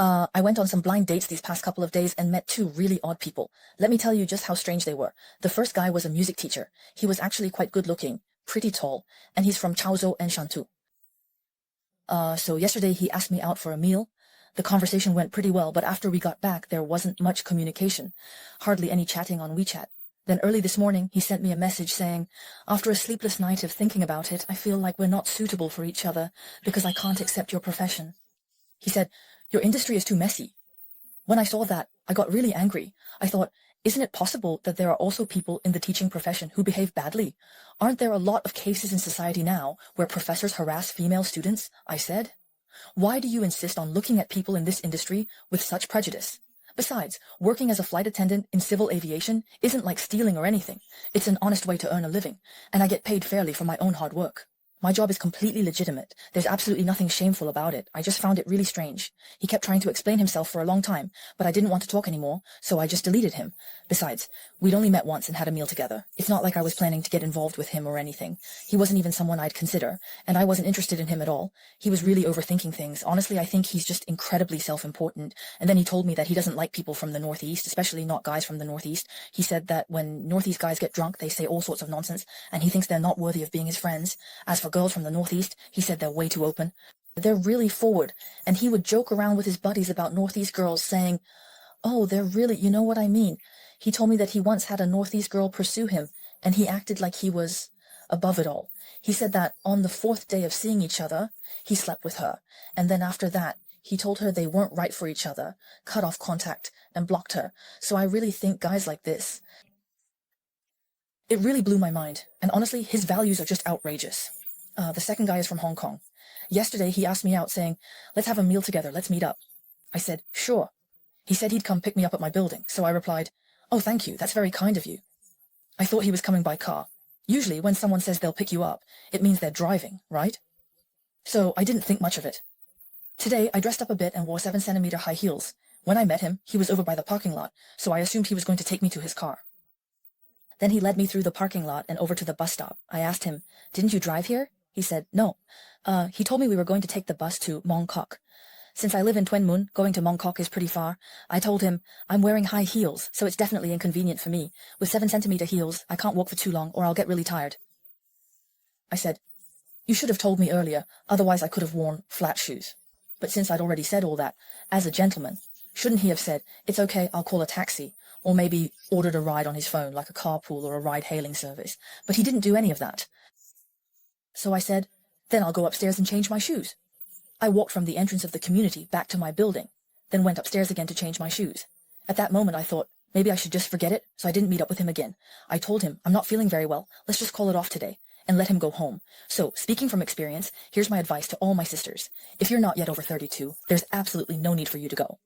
I went on some blind dates these past couple of days and met two really odd people. Let me tell you just how strange they were. The first guy was a music teacher. He was actually quite good looking, pretty tall, and he's from Guangzhou and Sheng Nu. So yesterday he asked me out for a meal. The conversation went pretty well, but after we got back, there wasn't much communication. Hardly any chatting on WeChat. Then early this morning, he sent me a message saying, "After a sleepless night of thinking about it, I feel like we're not suitable for each other because I can't accept your profession." He said, "Your industry is too messy." When I saw that, I got really angry. I thought, isn't it possible that there are also people in the teaching profession who behave badly? Aren't there a lot of cases in society now where professors harass female students? I said. Why do you insist on looking at people in this industry with such prejudice? Besides, working as a flight attendant in civil aviation isn't like stealing or anything. It's an honest way to earn a living, and I get paid fairly for my own hard work. My job is completely legitimate. There's absolutely nothing shameful about it. I just found it really strange. He kept trying to explain himself for a long time, but I didn't want to talk anymore, so I just deleted him. Besides, we'd only met once and had a meal together. It's not like I was planning to get involved with him or anything. He wasn't even someone I'd consider, and I wasn't interested in him at all. He was really overthinking things. Honestly, I think he's just incredibly self-important. And then he told me that he doesn't like people from the Northeast, especially not guys from the Northeast. He said that when Northeast guys get drunk, they say all sorts of nonsense, and he thinks they're not worthy of being his friends. As for girls from the Northeast, he said they're way too open. They're really forward, and he would joke around with his buddies about Northeast girls saying, "Oh, they're really, you know what I mean." He told me that he once had a Northeast girl pursue him, and he acted like he was above it all. He said that on the fourth day of seeing each other, he slept with her, and then after that, he told her they weren't right for each other, cut off contact, and blocked her. So I really think guys like this, it really blew my mind, and honestly, his values are just outrageous. The second guy is from Hong Kong. Yesterday, he asked me out saying, "Let's have a meal together, let's meet up." I said, "Sure." He said he'd come pick me up at my building, so I replied, "Oh, thank you, that's very kind of you." I thought he was coming by car. Usually, when someone says they'll pick you up, it means they're driving, right? So I didn't think much of it. Today, I dressed up a bit and wore 7-centimeter high heels. When I met him, he was over by the parking lot, so I assumed he was going to take me to his car. Then he led me through the parking lot and over to the bus stop. I asked him, "Didn't you drive here?" He said, "No." He told me we were going to take the bus to Mong Kok. Since I live in Tuen Mun, going to Mong Kok is pretty far. I told him, "I'm wearing high heels, so it's definitely inconvenient for me. With 7-centimeter heels, I can't walk for too long or I'll get really tired." I said, "You should have told me earlier, otherwise I could have worn flat shoes." But since I'd already said all that, as a gentleman, shouldn't he have said, "It's okay, I'll call a taxi," or maybe ordered a ride on his phone like a carpool or a ride-hailing service? But he didn't do any of that. So I said, "Then I'll go upstairs and change my shoes." I walked from the entrance of the community back to my building, then went upstairs again to change my shoes. At that moment I thought, maybe I should just forget it, so I didn't meet up with him again. I told him, "I'm not feeling very well, let's just call it off today," and let him go home. So, speaking from experience, here's my advice to all my sisters. If you're not yet over 32, there's absolutely no need for you to go.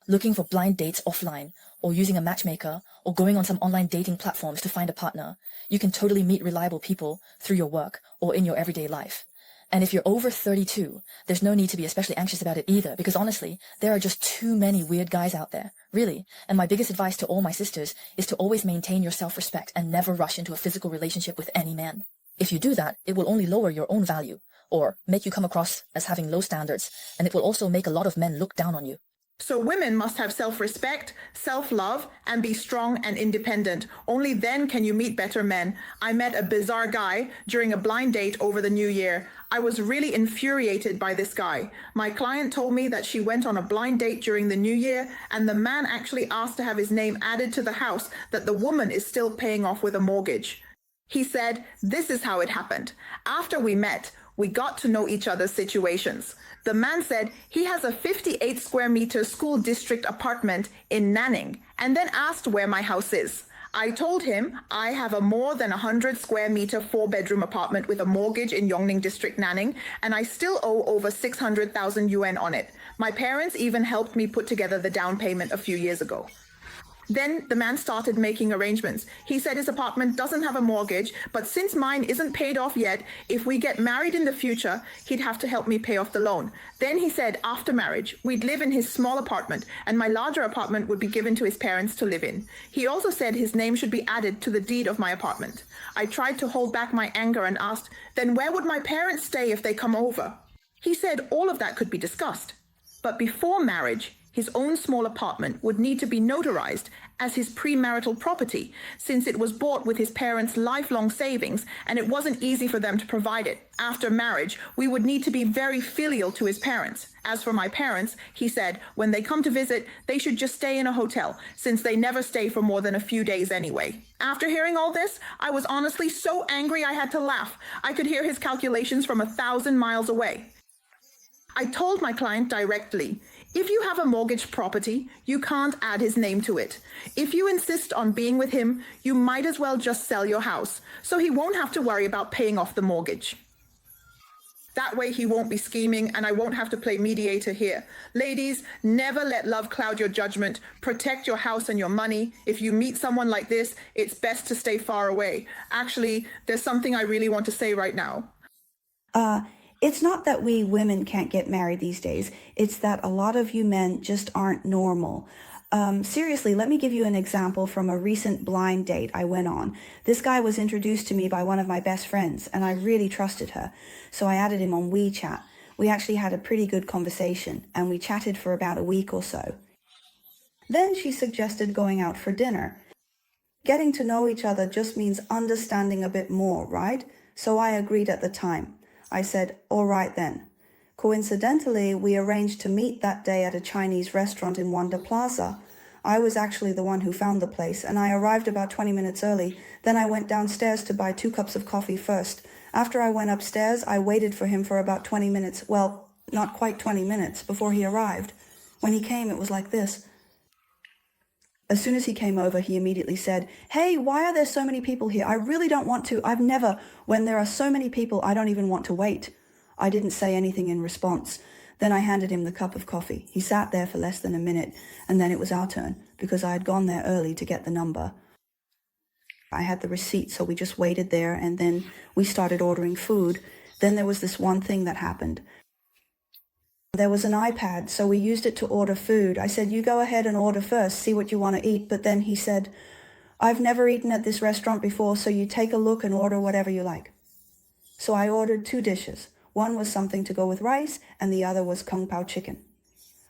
Looking for blind dates offline, or using a matchmaker, or going on some online dating platforms to find a partner, you can totally meet reliable people through your work or in your everyday life. And if you're over 32, there's no need to be especially anxious about it either, because honestly, there are just too many weird guys out there, really. And my biggest advice to all my sisters is to always maintain your self-respect and never rush into a physical relationship with any man. If you do that, it will only lower your own value, or make you come across as having low standards, and it will also make a lot of men look down on you. So women must have self-respect, self-love, and be strong and independent. Only then can you meet better men. I met a bizarre guy during a blind date over the New Year. I was really infuriated by this guy. My client told me that she went on a blind date during the New Year, and the man actually asked to have his name added to the house that the woman is still paying off with a mortgage. He said, "This is how it happened. After we met, we got to know each other's situations. The man said he has a 58 square meter school district apartment in Nanning, and then asked where my house is. I told him I have a more than 100 square meter 4-bedroom apartment with a mortgage in Yongning District, Nanning, and I still owe over 600,000 yuan on it. My parents even helped me put together the down payment a few years ago." Then the man started making arrangements. He said his apartment doesn't have a mortgage, but since mine isn't paid off yet, if we get married in the future, he'd have to help me pay off the loan. Then he said after marriage, we'd live in his small apartment, and my larger apartment would be given to his parents to live in. He also said his name should be added to the deed of my apartment. I tried to hold back my anger and asked, "Then where would my parents stay if they come over?" He said all of that could be discussed. But before marriage, his own small apartment would need to be notarized as his premarital property, since it was bought with his parents' lifelong savings and it wasn't easy for them to provide it. After marriage, we would need to be very filial to his parents. As for my parents, he said, when they come to visit, they should just stay in a hotel, since they never stay for more than a few days anyway. After hearing all this, I was honestly so angry I had to laugh. I could hear his calculations from 1,000 miles away. I told my client directly, if you have a mortgaged property, you can't add his name to it. If you insist on being with him, you might as well just sell your house, so he won't have to worry about paying off the mortgage. That way he won't be scheming and I won't have to play mediator here. Ladies, never let love cloud your judgment. Protect your house and your money. If you meet someone like this, it's best to stay far away. Actually, there's something I really want to say right now. It's not that we women can't get married these days. It's that a lot of you men just aren't normal. Seriously, let me give you an example from a recent blind date I went on. This guy was introduced to me by one of my best friends, and I really trusted her. So I added him on WeChat. We actually had a pretty good conversation, and we chatted for about a week or so. Then she suggested going out for dinner. Getting to know each other just means understanding a bit more, right? So I agreed at the time. I said, all right then. Coincidentally, we arranged to meet that day at a Chinese restaurant in Wanda Plaza. I was actually the one who found the place, and I arrived about 20 minutes early. Then I went downstairs to buy 2 cups of coffee first. After I went upstairs, I waited for him for about 20 minutes. Well, not quite 20 minutes before he arrived. When he came, it was like this. As soon as he came over, he immediately said, hey, why are there so many people here? I really don't want to. When there are so many people, I don't even want to wait. I didn't say anything in response. Then I handed him the cup of coffee. He sat there for less than a minute, and then it was our turn, because I had gone there early to get the number. I had the receipt, so we just waited there, and then we started ordering food. Then there was this one thing that happened. There was an iPad, so we used it to order food. I said, you go ahead and order first, see what you want to eat. But then he said, I've never eaten at this restaurant before, so you take a look and order whatever you like. So I ordered 2 dishes. One was something to go with rice, and the other was kung pao chicken.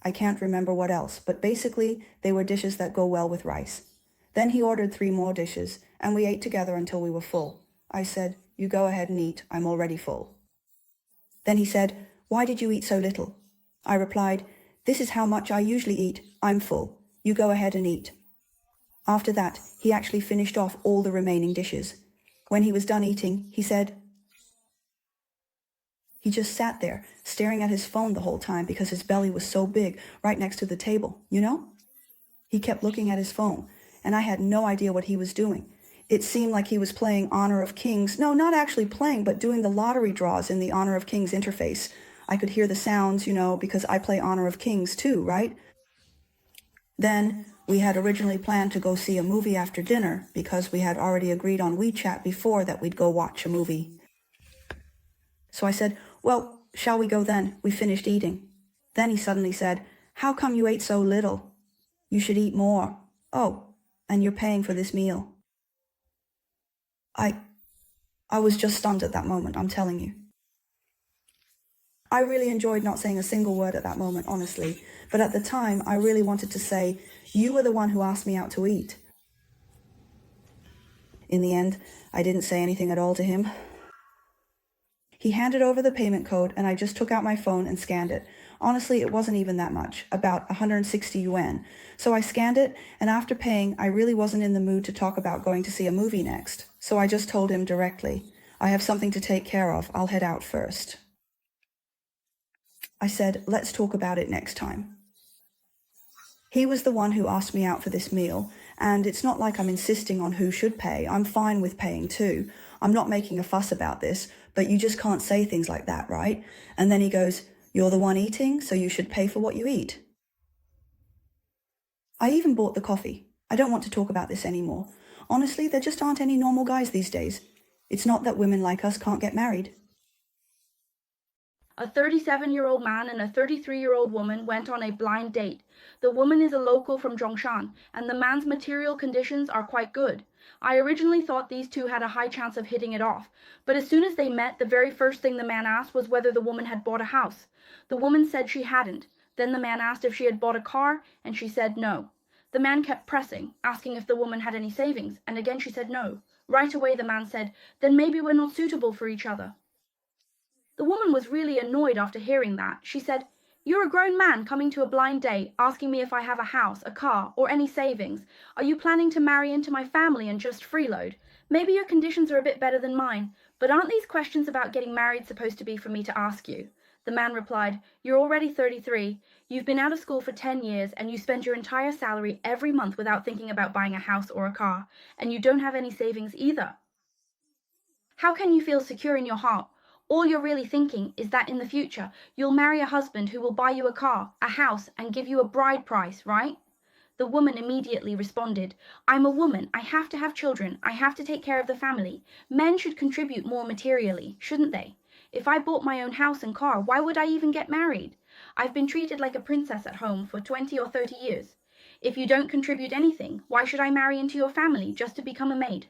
I can't remember what else, but basically they were dishes that go well with rice. Then he ordered 3 more dishes, and we ate together until we were full. I said, you go ahead and eat, I'm already full. Then he said, why did you eat so little? I replied, this is how much I usually eat. I'm full. You go ahead and eat. After that, he actually finished off all the remaining dishes. When he was done eating, he said, he just sat there, staring at his phone the whole time because his belly was so big, right next to the table, you know? He kept looking at his phone, and I had no idea what he was doing. It seemed like he was playing Honor of Kings. No, not actually playing, but doing the lottery draws in the Honor of Kings interface. I could hear the sounds, because I play Honor of Kings too, right? Then we had originally planned to go see a movie after dinner because we had already agreed on WeChat before that we'd go watch a movie. So I said, well, shall we go then? We finished eating. Then he suddenly said, how come you ate so little? You should eat more. Oh, and you're paying for this meal. I was just stunned at that moment, I'm telling you. I really enjoyed not saying a single word at that moment, honestly. But at the time, I really wanted to say, you were the one who asked me out to eat. In the end, I didn't say anything at all to him. He handed over the payment code, and I just took out my phone and scanned it. Honestly, it wasn't even that much, about 160 yuan. So I scanned it, and after paying, I really wasn't in the mood to talk about going to see a movie next. So I just told him directly, I have something to take care of. I'll head out first. I said, let's talk about it next time. He was the one who asked me out for this meal, and it's not like I'm insisting on who should pay. I'm fine with paying too. I'm not making a fuss about this, but you just can't say things like that, right? And then he goes, you're the one eating, so you should pay for what you eat. I even bought the coffee. I don't want to talk about this anymore. Honestly, there just aren't any normal guys these days. It's not that women like us can't get married. A 37-year-old man and a 33-year-old woman went on a blind date. The woman is a local from Zhongshan, and the man's material conditions are quite good. I originally thought these two had a high chance of hitting it off, but as soon as they met, the very first thing the man asked was whether the woman had bought a house. The woman said she hadn't. Then the man asked if she had bought a car, and she said no. The man kept pressing, asking if the woman had any savings, and again she said no. Right away the man said, "Then maybe we're not suitable for each other." The woman was really annoyed after hearing that. She said, "You're a grown man coming to a blind date, asking me if I have a house, a car, or any savings. Are you planning to marry into my family and just freeload? Maybe your conditions are a bit better than mine, but aren't these questions about getting married supposed to be for me to ask you?" The man replied, "You're already 33, you've been out of school for 10 years, and you spend your entire salary every month without thinking about buying a house or a car, and you don't have any savings either. How can you feel secure in your heart? All you're really thinking is that in the future, you'll marry a husband who will buy you a car, a house, and give you a bride price, right?" The woman immediately responded, "I'm a woman. I have to have children. I have to take care of the family. Men should contribute more materially, shouldn't they? If I bought my own house and car, why would I even get married? I've been treated like a princess at home for 20 or 30 years. If you don't contribute anything, why should I marry into your family just to become a maid?"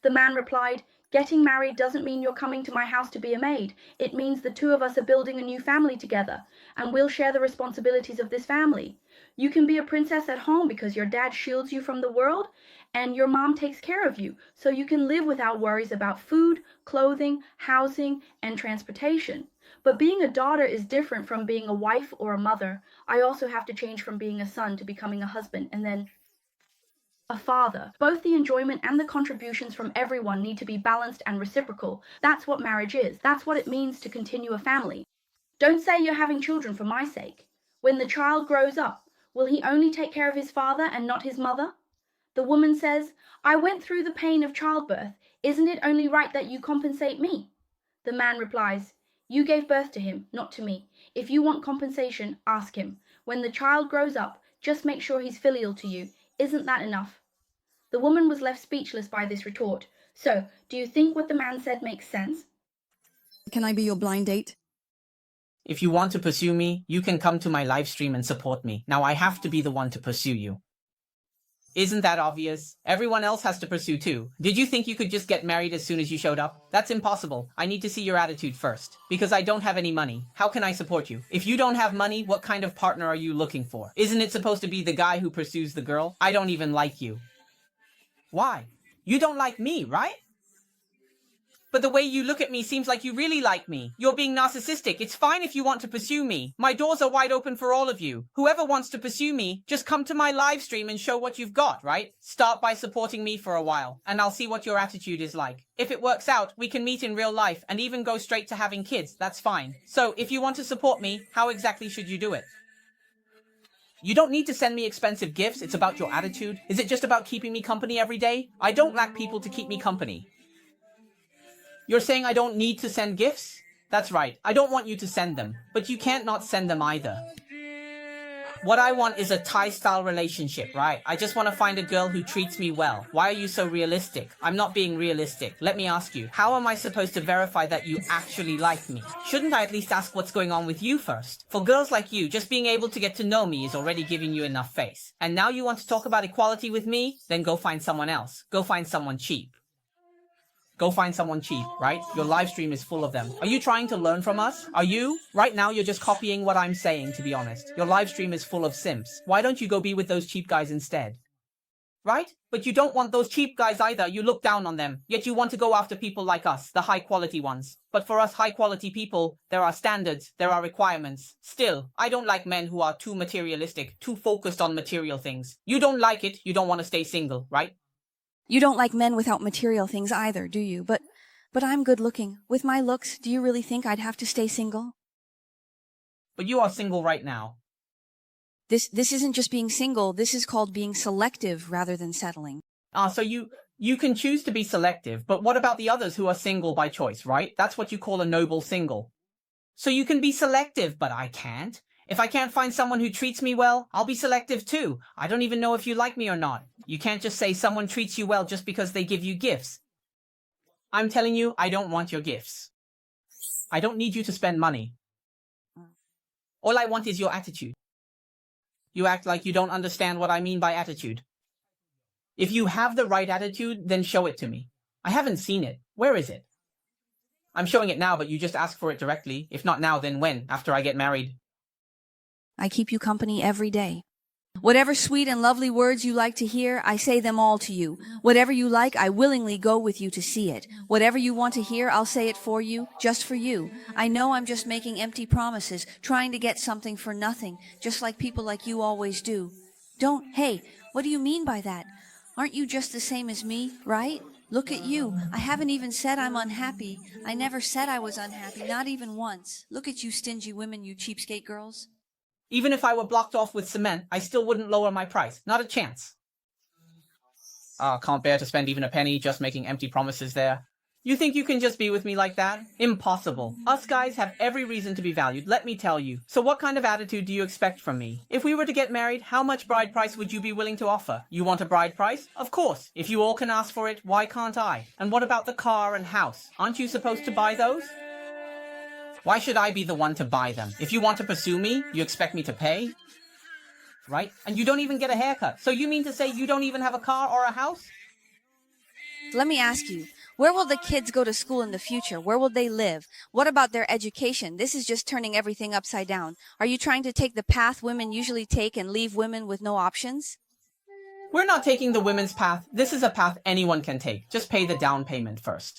The man replied, "Getting married doesn't mean you're coming to my house to be a maid. It means the two of us are building a new family together, and we'll share the responsibilities of this family. You can be a princess at home because your dad shields you from the world, and your mom takes care of you, so you can live without worries about food, clothing, housing, and transportation. But being a daughter is different from being a wife or a mother. I also have to change from being a son to becoming a husband, and then a father. Both the enjoyment and the contributions from everyone need to be balanced and reciprocal. That's what marriage is. That's what it means to continue a family. Don't say you're having children for my sake. When the child grows up, will he only take care of his father and not his mother?" The woman says, "I went through the pain of childbirth. Isn't it only right that you compensate me?" The man replies, "You gave birth to him, not to me. If you want compensation, ask him. When the child grows up, just make sure he's filial to you. Isn't that enough?" The woman was left speechless by this retort. So, do you think what the man said makes sense? Can I be your blind date? If you want to pursue me, you can come to my live stream and support me. Now I have to be the one to pursue you. Isn't that obvious? Everyone else has to pursue too. Did you think you could just get married as soon as you showed up? That's impossible. I need to see your attitude first. Because I don't have any money. How can I support you? If you don't have money, what kind of partner are you looking for? Isn't it supposed to be the guy who pursues the girl? I don't even like you. Why? You don't like me, right? But the way you look at me seems like you really like me. You're being narcissistic. It's fine if you want to pursue me. My doors are wide open for all of you. Whoever wants to pursue me, just come to my live stream and show what you've got, right? Start by supporting me for a while, and I'll see what your attitude is like. If it works out, we can meet in real life and even go straight to having kids. That's fine. So, if you want to support me, how exactly should you do it? You don't need to send me expensive gifts. It's about your attitude. Is it just about keeping me company every day? I don't lack people to keep me company. You're saying I don't need to send gifts? That's right. I don't want you to send them, but you can't not send them either. What I want is a Thai-style relationship, right? I just want to find a girl who treats me well. Why are you so realistic? I'm not being realistic. Let me ask you, how am I supposed to verify that you actually like me? Shouldn't I at least ask what's going on with you first? For girls like you, just being able to get to know me is already giving you enough face. And now you want to talk about equality with me? Then go find someone else. Go find someone cheap. Go find someone cheap, right? Your live stream is full of them. Are you trying to learn from us? Are you? Right now, you're just copying what I'm saying, to be honest. Your live stream is full of simps. Why don't you go be with those cheap guys instead? Right? But you don't want those cheap guys either. You look down on them. Yet you want to go after people like us, the high-quality ones. But for us high-quality people, there are standards, there are requirements. Still, I don't like men who are too materialistic, too focused on material things. You don't like it, you don't want to stay single, right? You don't like men without material things either, do you? But I'm good looking. With my looks, do you really think I'd have to stay single? But you are single right now. This isn't just being single. This is called being selective rather than settling. So you can choose to be selective, but what about the others who are single by choice, right? That's what you call a noble single. So you can be selective, but I can't. If I can't find someone who treats me well, I'll be selective too. I don't even know if you like me or not. You can't just say someone treats you well just because they give you gifts. I'm telling you, I don't want your gifts. I don't need you to spend money. All I want is your attitude. You act like you don't understand what I mean by attitude. If you have the right attitude, then show it to me. I haven't seen it. Where is it? I'm showing it now, but you just ask for it directly. If not now, then when? After I get married? I keep you company every day. Whatever sweet and lovely words you like to hear, I say them all to you. Whatever you like, I willingly go with you to see it. Whatever you want to hear, I'll say it for you, just for you. I know I'm just making empty promises, trying to get something for nothing, just like people like you always do. Hey, what do you mean by that? Aren't you just the same as me, right? Look at you. I haven't even said I'm unhappy. I never said I was unhappy, not even once. Look at you stingy women, you cheapskate girls. Even if I were blocked off with cement, I still wouldn't lower my price. Not a chance. Can't bear to spend even a penny just making empty promises there. You think you can just be with me like that? Impossible. Us guys have every reason to be valued, let me tell you. So what kind of attitude do you expect from me? If we were to get married, how much bride price would you be willing to offer? You want a bride price? Of course. If you all can ask for it, why can't I? And what about the car and house? Aren't you supposed to buy those? Why should I be the one to buy them? If you want to pursue me, you expect me to pay? Right? And you don't even get a haircut. So you mean to say you don't even have a car or a house? Let me ask you, where will the kids go to school in the future? Where will they live? What about their education? This is just turning everything upside down. Are you trying to take the path women usually take and leave women with no options? We're not taking the women's path. This is a path anyone can take. Just pay the down payment first.